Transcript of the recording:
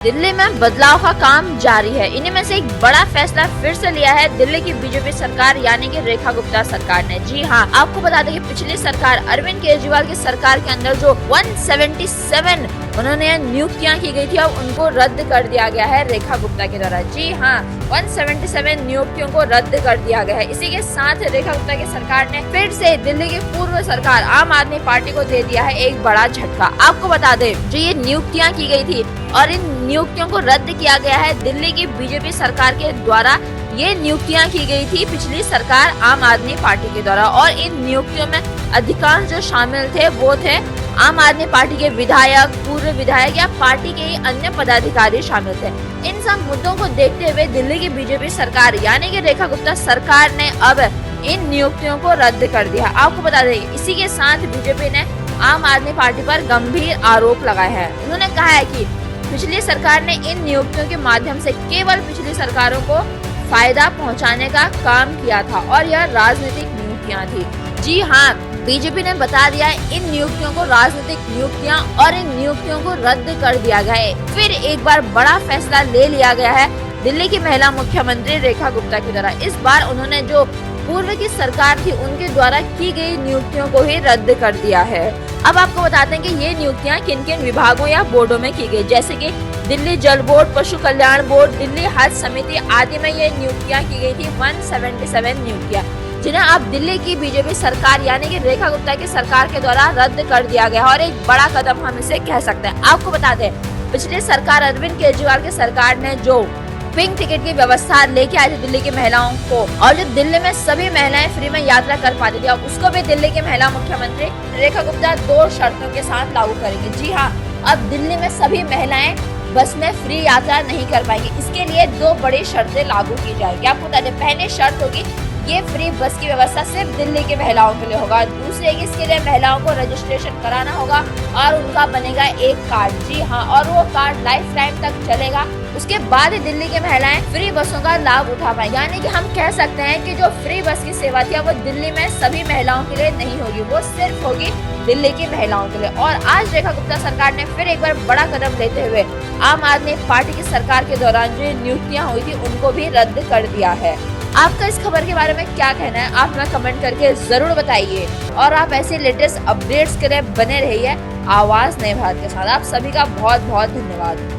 दिल्ली में बदलाव का काम जारी है। इन्हीं में से एक बड़ा फैसला फिर से लिया है दिल्ली की बीजेपी सरकार यानी कि रेखा गुप्ता सरकार ने। जी हाँ, आपको बता दें कि पिछली सरकार अरविंद केजरीवाल की सरकार के अंदर जो 177 उन्होंने नियुक्तियां की गई थी, अब उनको रद्द कर दिया गया है रेखा गुप्ता के द्वारा। जी हाँ, 177 नियुक्तियों को रद्द कर दिया गया है। इसी के साथ रेखा गुप्ता की सरकार ने फिर से दिल्ली की पूर्व सरकार आम आदमी पार्टी को दे दिया है एक बड़ा झटका। आपको बता दें, जो ये नियुक्तियां की गई थी और इन नियुक्तियों को रद्द किया गया है दिल्ली की बीजेपी सरकार के द्वारा। ये नियुक्तियां की गई थी पिछली सरकार आम आदमी पार्टी के द्वारा और इन नियुक्तियों में अधिकांश जो शामिल थे वो थे आम आदमी पार्टी के विधायक, पूर्व विधायक या पार्टी के अन्य पदाधिकारी शामिल थे। इन सब मुद्दों को देखते हुए दिल्ली की बीजेपी सरकार यानी कि रेखा गुप्ता सरकार ने अब इन नियुक्तियों को रद्द कर दिया। आपको बता दें, इसी के साथ बीजेपी ने आम आदमी पार्टी पर गंभीर आरोप लगाए हैं। उन्होंने कहा है कि पिछली सरकार ने इन नियुक्तियों के माध्यम से केवल पिछली सरकारों को फायदा पहुंचाने का काम किया था और यह राजनीतिक नियुक्तियां थी। जी हाँ, बीजेपी ने बता दिया है इन नियुक्तियों को राजनीतिक नियुक्तियां और इन नियुक्तियों को रद्द कर दिया गया है। फिर एक बार बड़ा फैसला ले लिया गया है दिल्ली की महिला मुख्यमंत्री रेखा गुप्ता के द्वारा। इस बार उन्होंने जो पूर्व की सरकार थी उनके द्वारा की गई नियुक्तियों को ही रद्द कर दिया है। अब आपको बताते हैं कि ये नियुक्तियां किन किन विभागों या बोर्डों में की गई, जैसे कि दिल्ली जल बोर्ड, पशु कल्याण बोर्ड, दिल्ली हज समिति आदि में ये नियुक्तियां की गई थी। 177 नियुक्तियां जिन्हें अब दिल्ली की बीजेपी सरकार यानी कि रेखा गुप्ता की सरकार के द्वारा रद्द कर दिया गया और एक बड़ा कदम हम इसे कह सकते हैं। आपको बता दें, पिछली सरकार अरविंद केजरीवाल की सरकार ने जो पिंक टिकट की व्यवस्था लेके आई थी दिल्ली की महिलाओं को और जो दिल्ली में सभी महिलाएं फ्री में यात्रा कर पाती थी, अब उसको भी दिल्ली की महिला मुख्यमंत्री रेखा गुप्ता 2 शर्तों के साथ लागू करेंगे। जी हाँ, अब दिल्ली में सभी महिलाएं बस में फ्री यात्रा नहीं कर पाएंगी। इसके लिए 2 बड़ी शर्तें लागू की जाएगी। आपको बता दें, पहली शर्त होगी ये फ्री बस की व्यवस्था सिर्फ दिल्ली की महिलाओं के लिए होगा। दूसरे, इसके लिए महिलाओं को रजिस्ट्रेशन कराना होगा और उनका बनेगा एक कार्ड। जी हाँ, और वो कार्ड लाइफ टाइम तक चलेगा। उसके बाद ही दिल्ली की महिलाएं फ्री बसों का लाभ उठा पाएंगी। यानी कि हम कह सकते हैं कि जो फ्री बस की सेवा थी वो दिल्ली में सभी महिलाओं के लिए नहीं होगी, वो सिर्फ होगी दिल्ली की महिलाओं के लिए। और आज रेखा गुप्ता सरकार ने फिर एक बार बड़ा कदम लेते हुए आम आदमी पार्टी की सरकार के दौरान जो नियुक्तियां हुई थी उनको भी रद्द कर दिया है। आपका इस खबर के बारे में क्या कहना है, आप हमें कमेंट करके जरूर बताइए और आप ऐसे लेटेस्ट अपडेट्स के लिए बने रहिए आवाज नए भारत के साथ। आप सभी का बहुत बहुत धन्यवाद।